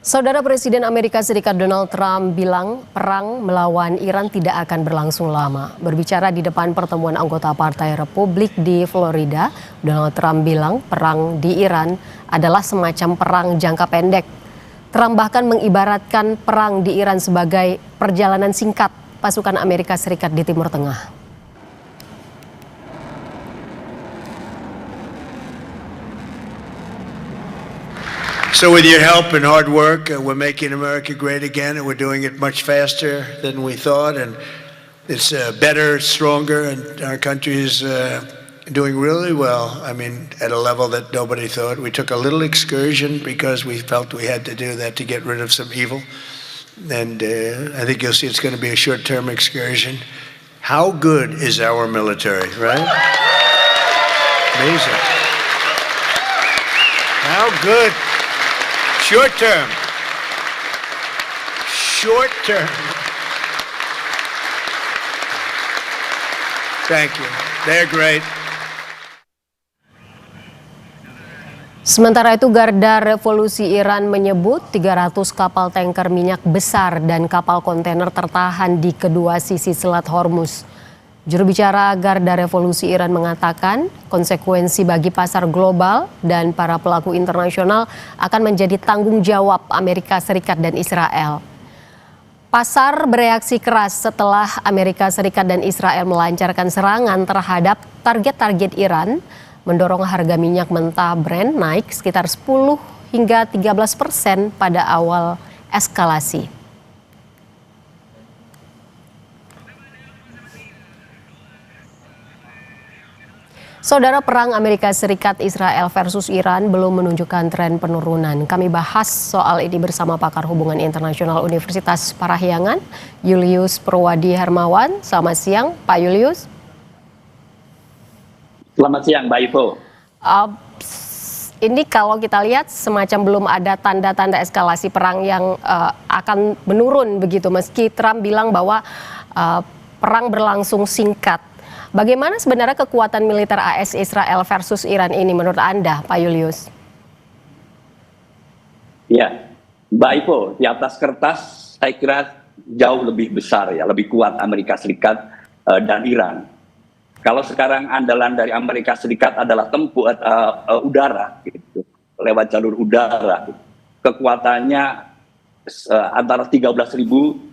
Saudara Presiden Amerika Serikat Donald Trump bilang perang melawan Iran tidak akan berlangsung lama. Berbicara di depan pertemuan anggota Partai Republik di Florida, Donald Trump bilang perang di Iran adalah semacam perang jangka pendek. Trump bahkan mengibaratkan perang di Iran sebagai perjalanan singkat pasukan Amerika Serikat di Timur Tengah. So with your help and hard work, we're making America great again, and we're doing it much faster than we thought, and it's better, stronger, and our country is doing really well. I mean, at a level that nobody thought. We took a little excursion because we felt we had to do that to get rid of some evil, and I think you'll see it's going to be a short-term excursion. How good is our military, right? Amazing. How good. Short term. Short term. Thank you. They're great. Sementara itu Garda Revolusi Iran menyebut 300 kapal tanker minyak besar dan kapal kontainer tertahan di kedua sisi Selat Hormuz. Juru bicara Garda Revolusi Iran mengatakan konsekuensi bagi pasar global dan para pelaku internasional akan menjadi tanggung jawab Amerika Serikat dan Israel. Pasar bereaksi keras setelah Amerika Serikat dan Israel melancarkan serangan terhadap target-target Iran, mendorong harga minyak mentah Brent naik sekitar 10 hingga 13% pada awal eskalasi. Saudara, perang Amerika Serikat Israel versus Iran belum menunjukkan tren penurunan. Kami bahas soal ini bersama pakar hubungan internasional Universitas Parahyangan, Julius Purwadi Hermawan. Selamat siang, Pak Julius. Selamat siang, Mbak Ivo. Ini kalau kita lihat semacam belum ada tanda-tanda eskalasi perang yang akan menurun begitu. Meski Trump bilang bahwa perang berlangsung singkat. Bagaimana sebenarnya kekuatan militer AS Israel versus Iran ini menurut Anda, Pak Julius? Ya, Mbak Ivo, di atas kertas saya kira jauh lebih besar ya, lebih kuat Amerika Serikat dan Iran. Kalau sekarang andalan dari Amerika Serikat adalah tempur udara, gitu, lewat jalur udara, kekuatannya antara 13.000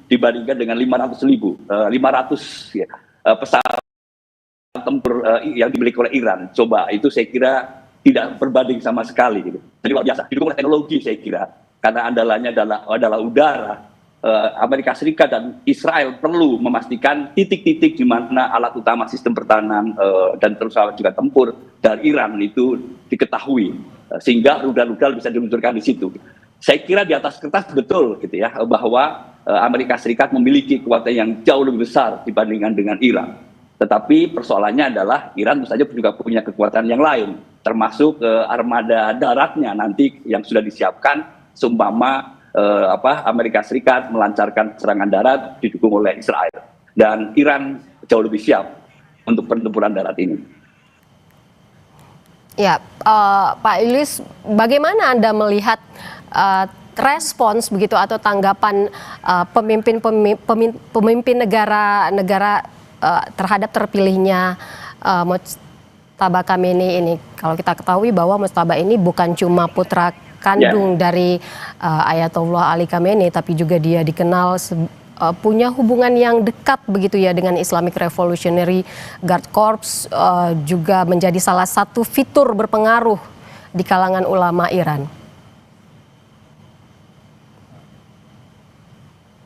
dibandingkan dengan 500.000, 500 ya, pesawat tempur yang dimiliki oleh Iran. Coba itu saya kira tidak berbanding sama sekali gitu. Jadi luar biasa. Didukung oleh teknologi saya kira. Karena andalannya adalah udara. Amerika Serikat dan Israel perlu memastikan titik-titik di mana alat utama sistem pertahanan dan terus juga tempur dari Iran itu diketahui. Sehingga rudal-rudal bisa diluncurkan di situ. Saya kira di atas kertas betul gitu ya bahwa Amerika Serikat memiliki kekuatan yang jauh lebih besar dibandingkan dengan Iran. Tetapi persoalannya adalah Iran tentu saja juga punya kekuatan yang lain, termasuk armada daratnya nanti yang sudah disiapkan, seumpama Amerika Serikat melancarkan serangan darat didukung oleh Israel. Dan Iran jauh lebih siap untuk pertempuran darat ini. Ya, Pak Julius, bagaimana Anda melihat respons begitu atau tanggapan pemimpin negara terhadap terpilihnya Mojtaba Khamenei ini? Kalau kita ketahui bahwa Mojtaba ini bukan cuma putra kandung dari Ayatollah Ali Khamenei, tapi juga dia dikenal punya hubungan yang dekat begitu ya dengan Islamic Revolutionary Guard Corps, juga menjadi salah satu fitur berpengaruh di kalangan ulama Iran.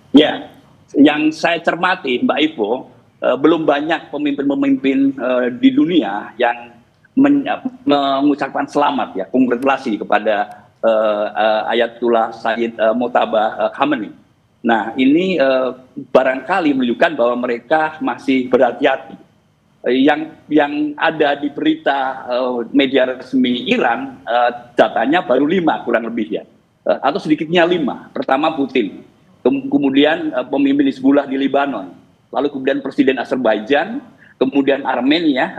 Ya, yang saya cermati Mbak Ivo, belum banyak pemimpin-pemimpin di dunia yang mengucapkan selamat ya, kongratulasi kepada Ayatullah Sayyid Mojtaba Khamenei. Nah, ini barangkali menunjukkan bahwa mereka masih berhati-hati. Yang ada di berita media resmi Iran, datanya baru 5 kurang lebih ya, atau sedikitnya 5. Pertama Putin, kemudian pemimpin Hizbullah di Lebanon, lalu kemudian Presiden Azerbaijan, kemudian Armenia,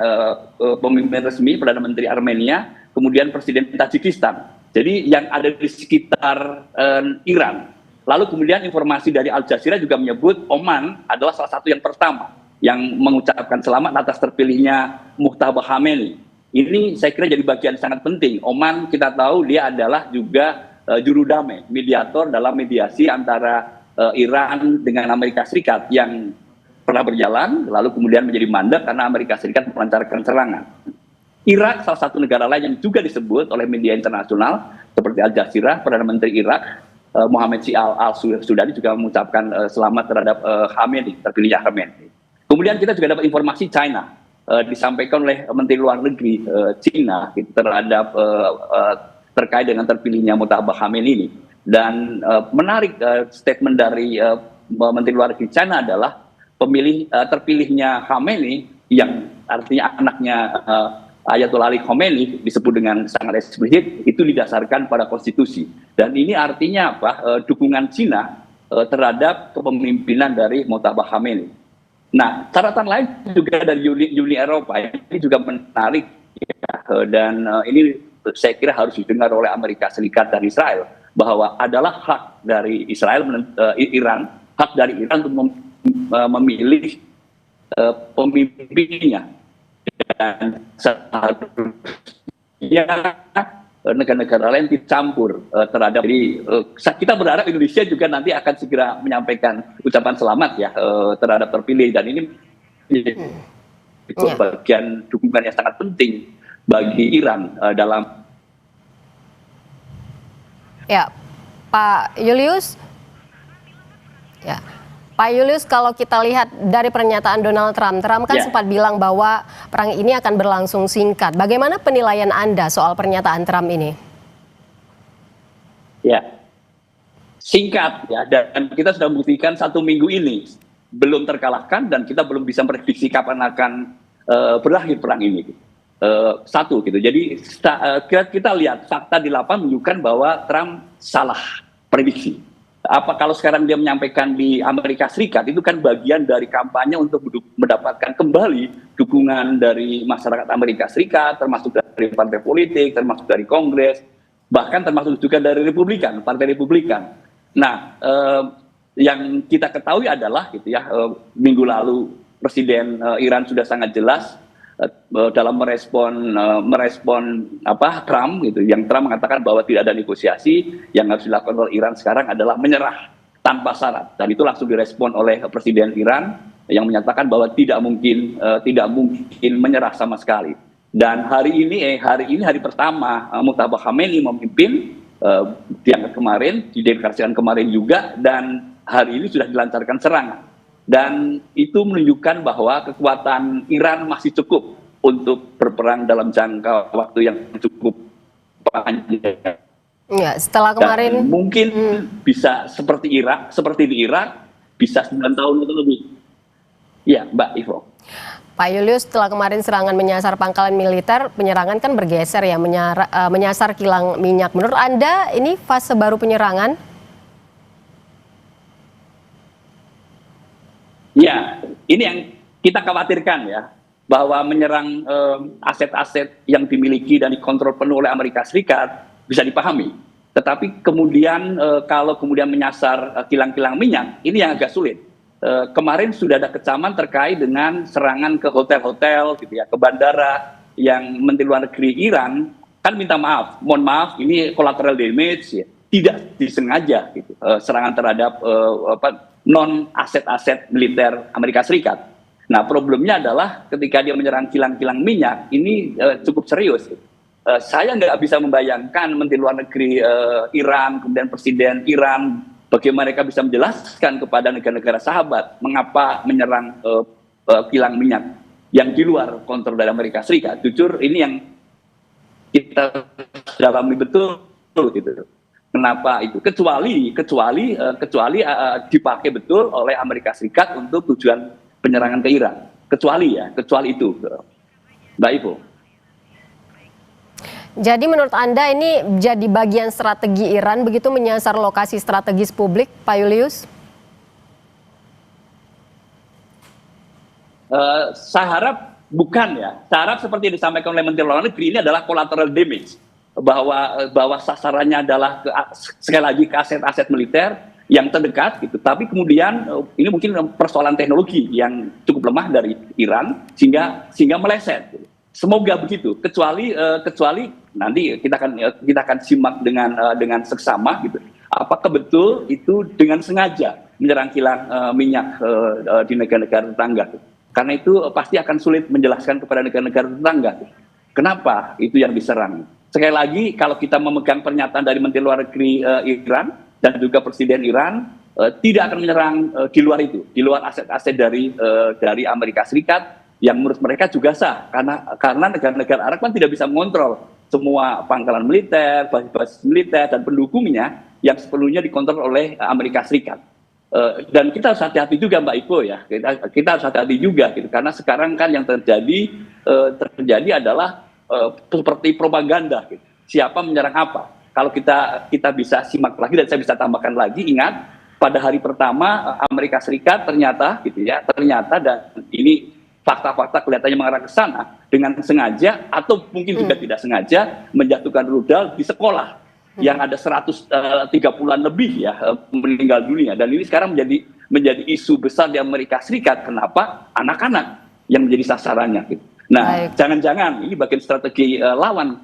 pemimpin resmi Perdana Menteri Armenia, kemudian Presiden Tajikistan. Jadi yang ada di sekitar Iran. Lalu kemudian informasi dari Al Jazeera juga menyebut Oman adalah salah satu yang pertama yang mengucapkan selamat atas terpilihnya Mujtaba Khamenei. Ini saya kira jadi bagian sangat penting. Oman kita tahu dia adalah juga juru damai, mediator dalam mediasi antara Iran dengan Amerika Serikat yang pernah berjalan, lalu kemudian menjadi mandek karena Amerika Serikat melancarkan serangan. Irak salah satu negara lain yang juga disebut oleh media internasional seperti Al Jazeera, Perdana Menteri Irak Mohammed Syia al-Sudani juga mengucapkan selamat terhadap Khamenei, terpilihnya Khamenei. Kemudian kita juga dapat informasi China, disampaikan oleh Menteri Luar Negeri China gitu, terhadap terkait dengan terpilihnya Mujtaba Khamenei ini. Dan menarik statement dari Menteri Luar Negeri China adalah terpilihnya Khamenei yang artinya anaknya Ayatollah Ali Khamenei disebut dengan sangat eksplisit itu didasarkan pada konstitusi. Dan ini artinya apa? Dukungan Cina terhadap kepemimpinan dari Mujtaba Khamenei. Nah, catatan lain juga dari Uni Eropa ini juga menarik ya, dan ini saya kira harus didengar oleh Amerika Serikat dan Israel bahwa adalah hak dari Iran untuk memilih pemimpinnya. Dan seharusnya negara-negara lain dicampur terhadap. Jadi kita berharap Indonesia juga nanti akan segera menyampaikan ucapan selamat ya terhadap terpilih, dan ini itu bagian dukungan yang sangat penting bagi Iran dalam. Ya, Pak Julius. Ya. Pak Julius, kalau kita lihat dari pernyataan Donald Trump kan sempat bilang bahwa perang ini akan berlangsung singkat. Bagaimana penilaian Anda soal pernyataan Trump ini? Ya, singkat ya, dan kita sudah membuktikan 1 minggu ini belum terkalahkan dan kita belum bisa prediksi kapan akan berakhir perang ini. Satu gitu. Jadi kita lihat fakta di lapangan menunjukkan bahwa Trump salah prediksi. Apa kalau sekarang dia menyampaikan di Amerika Serikat itu kan bagian dari kampanye untuk mendapatkan kembali dukungan dari masyarakat Amerika Serikat, termasuk dari partai politik, termasuk dari Kongres, bahkan termasuk juga dari Republikan, partai Republikan. Nah, yang kita ketahui adalah gitu ya, minggu lalu Presiden Iran sudah sangat jelas dalam merespon Trump gitu, yang Trump mengatakan bahwa tidak ada negosiasi, yang harus dilakukan oleh Iran sekarang adalah menyerah tanpa syarat, dan itu langsung direspon oleh Presiden Iran yang menyatakan bahwa tidak mungkin menyerah sama sekali. Dan hari ini hari pertama Mujtaba Khamenei memimpin, diangkat kemarin, dideklarasikan kemarin juga, dan hari ini sudah dilancarkan serangan. Dan itu menunjukkan bahwa kekuatan Iran masih cukup untuk berperang dalam jangka waktu yang cukup panjang. Ya, setelah kemarin dan mungkin bisa seperti di Irak, bisa 9 tahun atau lebih. Ya, Mbak Ivo. Pak Julius, setelah kemarin serangan menyasar pangkalan militer, penyerangan kan bergeser ya, menyasar kilang minyak. Menurut Anda ini fase baru penyerangan? Ya, ini yang kita khawatirkan ya, bahwa menyerang aset-aset yang dimiliki dan dikontrol penuh oleh Amerika Serikat bisa dipahami. Tetapi kemudian kalau kemudian menyasar kilang-kilang minyak, ini yang agak sulit. Kemarin sudah ada kecaman terkait dengan serangan ke hotel-hotel, gitu ya, ke bandara, yang Menteri Luar Negeri Iran kan minta maaf, mohon maaf, ini collateral damage, ya, tidak disengaja, gitu, serangan terhadap non aset-aset militer Amerika Serikat. Nah, problemnya adalah ketika dia menyerang kilang-kilang minyak, ini cukup serius. Saya nggak bisa membayangkan Menteri Luar Negeri Iran, kemudian Presiden Iran, bagaimana mereka bisa menjelaskan kepada negara-negara sahabat mengapa menyerang kilang minyak yang di luar kontrol dari Amerika Serikat. Jujur, ini yang kita dalami betul, gitu. Kenapa itu? Kecuali dipakai betul oleh Amerika Serikat untuk tujuan penyerangan ke Iran. Kecuali itu, Mbak Ibu. Jadi menurut Anda ini jadi bagian strategi Iran begitu menyasar lokasi strategis publik, Pak Julius? Saya harap bukan ya. Saya harap seperti yang disampaikan oleh Menteri Luar Negeri, ini adalah collateral damage. bahwa sasarannya adalah sekali lagi ke aset-aset militer yang terdekat gitu. Tapi kemudian ini mungkin persoalan teknologi yang cukup lemah dari Iran sehingga meleset. Gitu. Semoga begitu. Kecuali nanti kita akan simak dengan seksama gitu. Apakah betul itu dengan sengaja menyerang kilang minyak di negara-negara tetangga? Gitu. Karena itu pasti akan sulit menjelaskan kepada negara-negara tetangga. Gitu. Kenapa itu yang diserang? Sekali lagi, kalau kita memegang pernyataan dari Menteri Luar Negeri Iran dan juga Presiden Iran, tidak akan menyerang di luar itu, di luar aset-aset dari Amerika Serikat yang menurut mereka juga sah, karena negara-negara Arab kan tidak bisa mengontrol semua pangkalan militer, basis militer dan pendukungnya yang sepenuhnya dikontrol oleh Amerika Serikat. Dan kita harus hati-hati juga Mbak Ivo ya, kita harus hati-hati juga gitu, karena sekarang kan yang terjadi adalah seperti propaganda gitu. Siapa menyerang apa? Kalau kita bisa simak lagi dan saya bisa tambahkan lagi, ingat pada hari pertama Amerika Serikat ternyata dan ini fakta-fakta kelihatannya mengarah ke sana dengan sengaja atau mungkin juga tidak sengaja menjatuhkan rudal di sekolah yang ada 130-an lebih ya meninggal dunia, dan ini sekarang menjadi isu besar di Amerika Serikat. Kenapa? Anak-anak yang menjadi sasarannya gitu. Nah, jangan-jangan ini bagian strategi lawan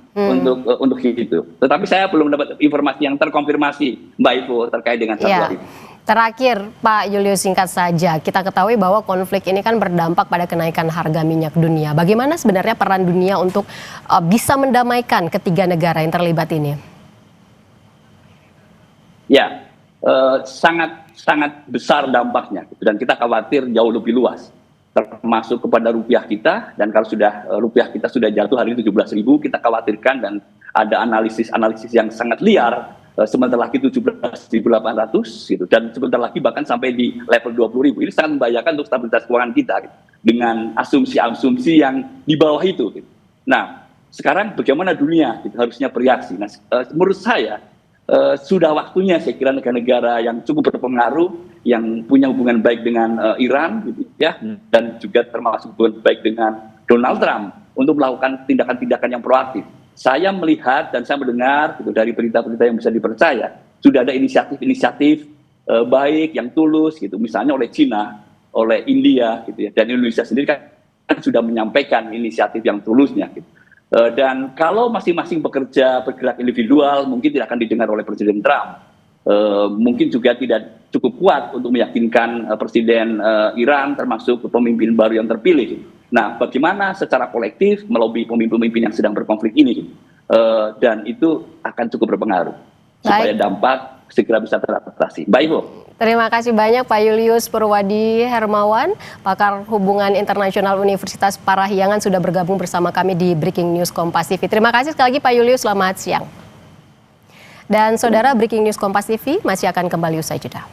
untuk itu. Tetapi saya belum dapat informasi yang terkonfirmasi, Mbak Ivo, terkait dengan satu ini. Terakhir, Pak Julius, singkat saja, kita ketahui bahwa konflik ini kan berdampak pada kenaikan harga minyak dunia. Bagaimana sebenarnya peran dunia untuk bisa mendamaikan ketiga negara yang terlibat ini? Ya, sangat besar dampaknya, dan kita khawatir jauh lebih luas. Termasuk kepada rupiah kita, dan kalau rupiah kita sudah jatuh hari ini 17.000, kita khawatirkan dan ada analisis yang sangat liar, sebentar lagi 17.800 gitu, dan sebentar lagi bahkan sampai di level 20.000. Ini sangat membahayakan untuk stabilitas keuangan kita gitu, dengan asumsi-asumsi yang di bawah itu gitu. Nah, sekarang bagaimana dunia gitu, harusnya bereaksi. Nah, menurut saya sudah waktunya, saya kira negara-negara yang cukup berpengaruh, yang punya hubungan baik dengan Iran gitu ya, dan juga termasuk hubungan baik dengan Donald Trump untuk melakukan tindakan-tindakan yang proaktif. Saya melihat dan saya mendengar gitu, dari berita-berita yang bisa dipercaya, sudah ada inisiatif baik yang tulus gitu, misalnya oleh Cina, oleh India gitu ya, dan Indonesia sendiri kan sudah menyampaikan inisiatif yang tulusnya gitu. Dan kalau masing-masing bergerak individual, mungkin tidak akan didengar oleh Presiden Trump. Mungkin juga tidak cukup kuat untuk meyakinkan Presiden Iran, termasuk pemimpin baru yang terpilih. Nah, bagaimana secara kolektif melobi pemimpin-pemimpin yang sedang berkonflik ini, dan itu akan cukup berpengaruh supaya dampak segera bisa teratasi. Mbak Ivo. Terima kasih banyak Pak Julius Purwadi Hermawan, pakar hubungan internasional Universitas Parahyangan, sudah bergabung bersama kami di Breaking News Kompas TV. Terima kasih sekali lagi Pak Julius, selamat siang. Dan saudara, Breaking News Kompas TV masih akan kembali usai jeda.